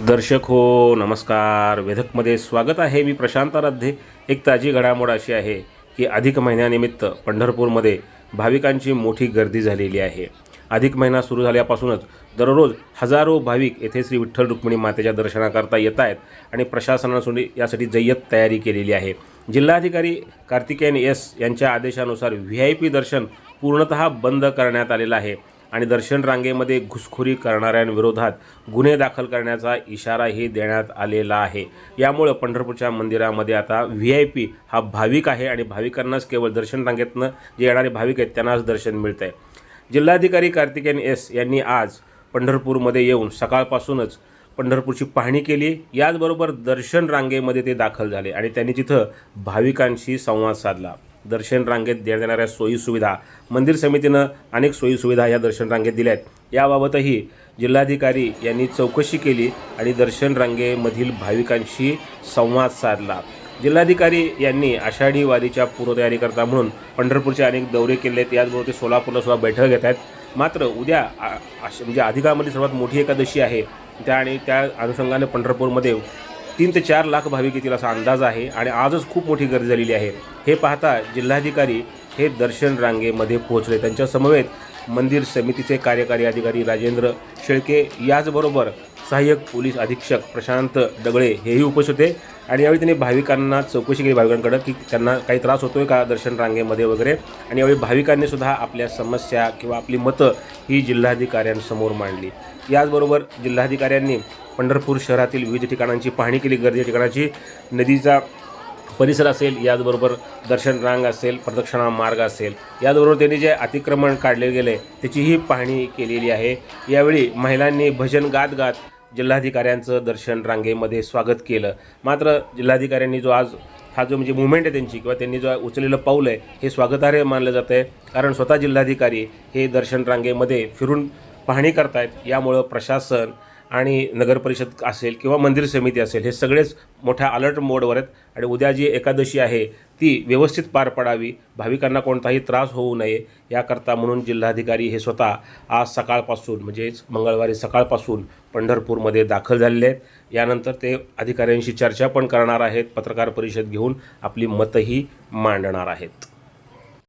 दर्शक हो नमस्कार. वेधकमध्ये स्वागत आहे. मी प्रशांत आराध्ये. एक ताजी घडामोड अशी आहे की अधिक महिन्यानिमित्त पंढरपूरमध्ये भाविकांची मोठी गर्दी झालेली आहे. अधिक महिना सुरू झाल्यापासूनच दररोज हजारो भाविक येथे श्री विठ्ठल रुक्मिणी मातेच्या दर्शनाकरता येत आहेत आणि प्रशासनाने यासाठी जय्यत तयारी केलेली आहे. जिल्हाधिकारी कार्तिकेयन एस यांच्या आदेशानुसार VIP दर्शन पूर्णतः बंद करण्यात आलेलं आहे आणि दर्शन रांगेमध्ये घुसखोरी करणाऱ्यांविरोधात गुन्हे दाखल करण्याचा इशाराही देण्यात आलेला आहे. यामुळे पंढरपूरच्या मंदिरामध्ये आता VIP हा भाविक आहे आणि भाविकांनाच केवळ दर्शन रांगेतनं जे येणारे भाविक आहेत त्यांनाच दर्शन मिळतं आहे. जिल्हाधिकारी कार्तिकेयन एस यांनी आज पंढरपूरमध्ये येऊन सकाळपासूनच पंढरपूरची पाहणी केली. याचबरोबर दर्शन रांगेमध्ये ते दाखल झाले आणि त्यांनी तिथं भाविकांशी संवाद साधला. दर्शन रांगेत देण्यात येणाऱ्या सोयीसुविधा, मंदिर समितीनं अनेक सोयीसुविधा या दर्शन रांगेत दिल्या आहेत. याबाबतही जिल्हाधिकारी यांनी चौकशी केली आणि दर्शन रांगेमधील भाविकांशी संवाद साधला. जिल्हाधिकारी यांनी आषाढी वारीच्या पूर्वतयारीकरता म्हणून पंढरपूरचे अनेक दौरे केले आहेत. याचबरोबर ते सोलापूरला सुद्धा बैठक घेत आहेत. मात्र उद्या म्हणजे अधिकामध्ये सर्वात मोठी एकादशी आहे आणि त्या अनुषंगाने पंढरपूरमध्ये 3 ते 4 लाख भाविक येतील असा अंदाज आहे आणि आजच खूप मोठी गर्दी झालेली आहे. हे पाहता जिल्हाधिकारी हे दर्शन रांगेमध्ये पोहोचले. त्यांच्या समवेत मंदिर समितीचे कार्यकारी अधिकारी राजेंद्र शेळके, याचबरोबर सहाय्यक पोलीस अधीक्षक प्रशांत डगळे हेही उपस्थित होते आणि यावेळी त्यांनी भाविकांना चौकशी केली भाविकांकडे की त्यांना काही त्रास होतोय का दर्शन रांगेमध्ये वगैरे. आणि यावेळी भाविकांनी सुद्धा आपल्या समस्या किंवा आपली मतं ही जिल्हाधिकाऱ्यांसमोर मांडली. याचबरोबर जिल्हाधिकाऱ्यांनी पंढरपूर शहरातील विविध ठिकाणांची पाहणी केली. गर्दी ठिकाणाची, नदीचा परिसर असेल, याचबरोबर दर्शन रांग असेल, प्रदक्षिणा मार्ग असेल, याचबरोबर त्यांनी जे अतिक्रमण काढले गेले त्याचीही पाहणी केलेली आहे. यावेळी महिलांनी भजन गात गात जिल्हाधिकाऱ्यांचं दर्शन रांगेमध्ये स्वागत केलं. मात्र जिल्हाधिकाऱ्यांनी हा जो म्हणजे मुवमेंट आहे त्यांची किंवा त्यांनी जो उचललेलं पाऊल आहे हे स्वागतार्ह मानलं जातं आहे. कारण स्वतः जिल्हाधिकारी हे दर्शन रांगेमध्ये फिरून पाहणी करतायत. यामुळं प्रशासन आणि नगरपरिषद असेल किंवा मंदिर समिती असेल हे सगळेच मोठ्या अलर्ट मोडवर आहेत आणि उद्या जी एकादशी आहे ती व्यवस्थित पार पडावी, भाविकांना कोणताही त्रास होऊ नये याकरता म्हणून जिल्हाधिकारी हे स्वतः आज सकाळपासून म्हणजेच मंगळवारी सकाळपासून पंढरपूरमध्ये दाखल झालेले आहेत. यानंतर ते अधिकाऱ्यांशी चर्चा पण करणार आहेत, पत्रकार परिषद घेऊन आपली मतंही मांडणार आहेत.